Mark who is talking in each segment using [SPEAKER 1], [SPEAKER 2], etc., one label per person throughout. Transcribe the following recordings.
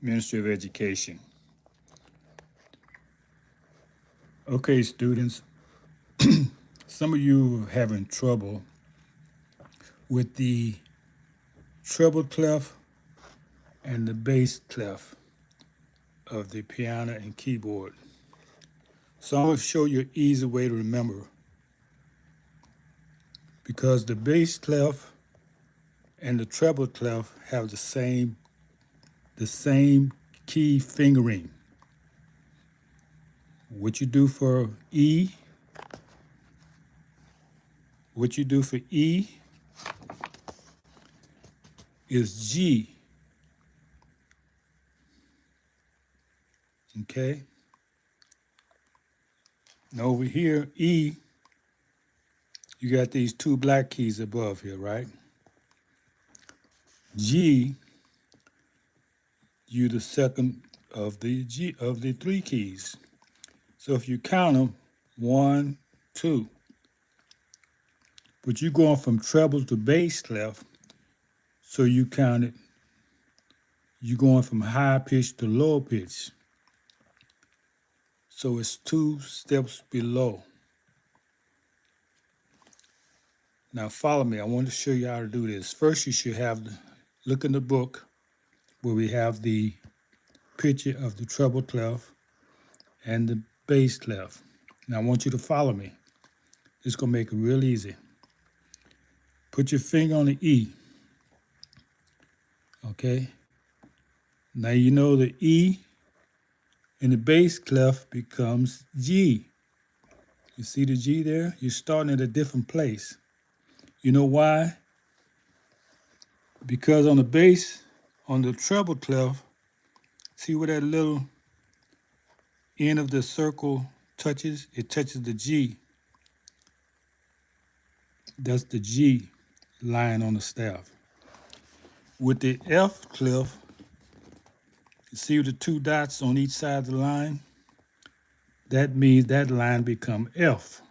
[SPEAKER 1] Ministry of Education. Okay, students, some of you are having trouble with the treble clef and the bass clef of the piano and keyboard. So I'm going to show you an easy way to remember, because the bass clef and the treble clef have the same key fingering. What you do for E is G. Okay? Now over here, E, you got these two black keys above here, right? G, you the second of the three keys. So if you count them, 1, 2. But you're going from treble to bass clef, so you count it. You're going from high pitch to low pitch. So it's 2 steps below. Now follow me. I want to show you how to do this. First, you should look in the book where we have the picture of the treble clef and the bass clef. Now I want you to follow me. It's going to make it real easy. Put your finger on the E. Okay? Now you know the E in the bass clef becomes G. You see the G there? You're starting at a different place. You know why? Because on the bass, on the treble clef, see where that little end of the circle touches? It touches the G. That's the G line on the staff. With the F clef, you see the two dots on each side of the line? That means that line become F.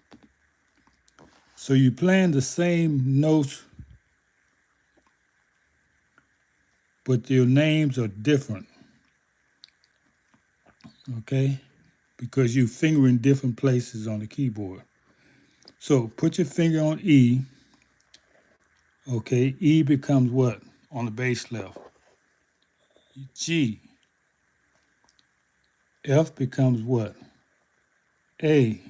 [SPEAKER 1] So you're playing the same notes, but your names are different. Okay? Because you're fingering different places on the keyboard. So put your finger on E. Okay, E becomes what on the bass clef? G. F becomes what? A.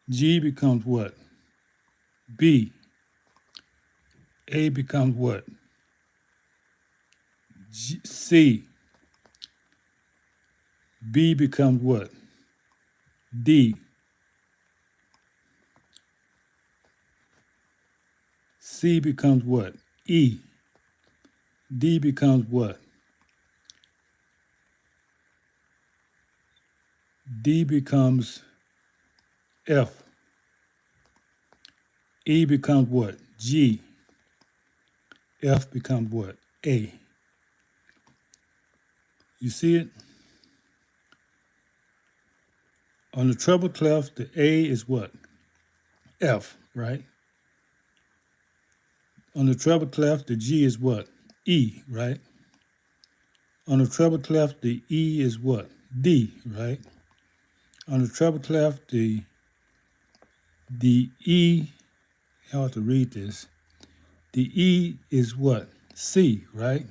[SPEAKER 1] G becomes what? B. A becomes what? C. B becomes what? D. C becomes what? E. D becomes what? D becomes F. E becomes what? G. F becomes what? A. You see it? On the treble clef, the A is what? F, right? On the treble clef, the G is what? E, right? On the treble clef, the E is what? D, right? On the treble clef, the E, hard to read this. The E is what? C, right?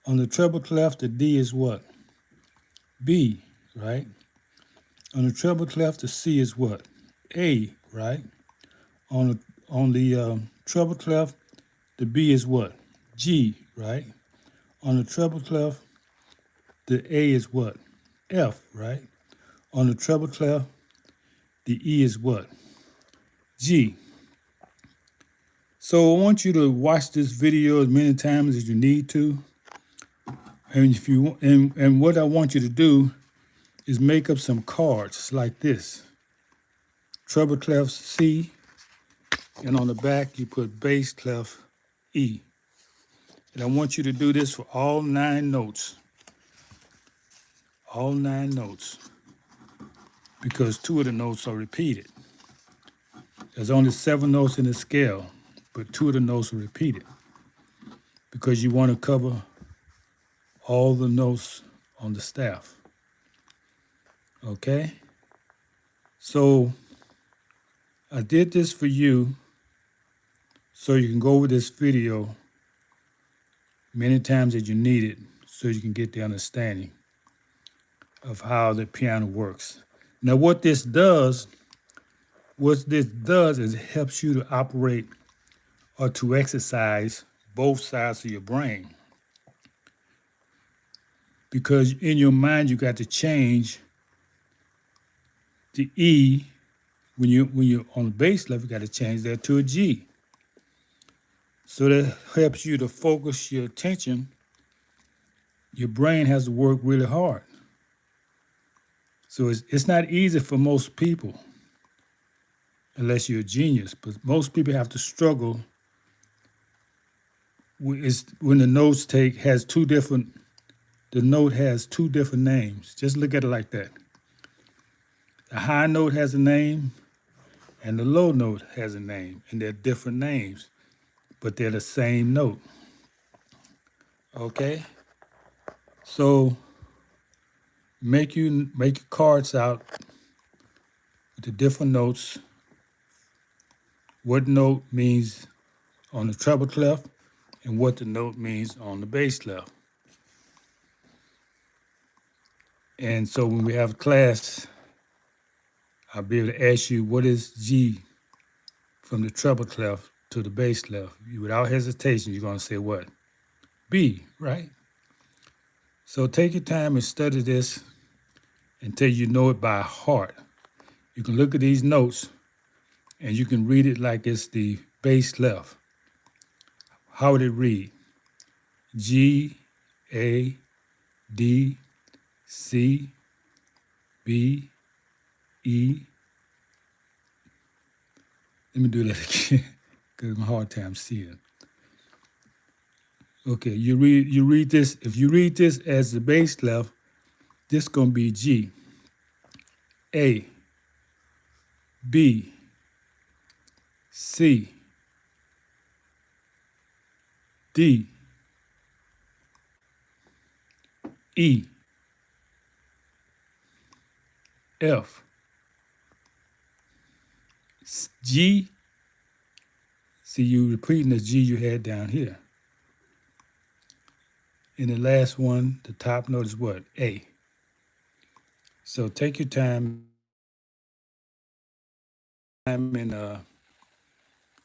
[SPEAKER 1] On the treble clef, the D is what? B, right? On the treble clef, the C is what? A, right? On the treble clef, the B is what? G, right? On the treble clef, the A is what? F, right? On the treble clef, the E is what? G. So I want you to watch this video as many times as you need to. And what I want you to do is make up some cards like this. Treble clef C, and on the back you put bass clef E. And I want you to do this for all 9 notes. All 9 notes. Because 2 of the notes are repeated. There's only 7 notes in the scale, but 2 of the notes are repeated. because you want to cover all the notes on the staff. Okay? So I did this for you so you can go over this video many times as you need it so you can get the understanding of how the piano works. Now what this does is it helps you to operate or to exercise both sides of your brain. Because in your mind you got to change the E when you're on the bass level, you got to change that to a G. So that helps you to focus your attention. Your brain has to work really hard. So it's not easy for most people unless you're a genius. But most people have to struggle when the note has two different names. Just look at it like that. The high note has a name and the low note has a name, and they're different names, but they're the same note. Okay? So make your cards out with the different notes. What note means on the treble clef and what the note means on the bass clef. And so when we have class, I'll be able to ask you what is G from the treble clef to the bass clef. Without hesitation, you're going to say what? B, right? So take your time and study this until you know it by heart. You can look at these notes and you can read it like it's the bass clef. How would it read? G, A, D, C, B, E. Let me do that again because I'm a hard time seeing. Okay, you read this. If you read this as the bass clef, this gonna be G, A, B, C, D, E, F, G. See, you repeating the G you had down here. And the last one, the top note is what? A. So take your time and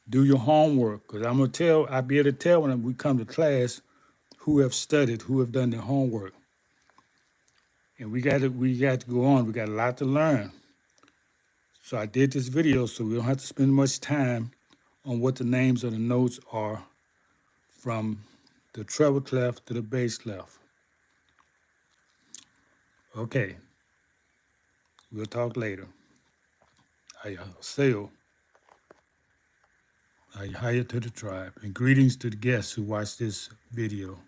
[SPEAKER 1] do your homework, because I'll be able to tell when we come to class who have studied, who have done their homework. And we got to go on. We got a lot to learn. So I did this video so we don't have to spend much time on what the names of the notes are from the treble clef to the bass clef. Okay, we'll talk later. Sail. I hire to the tribe. And greetings to the guests who watch this video.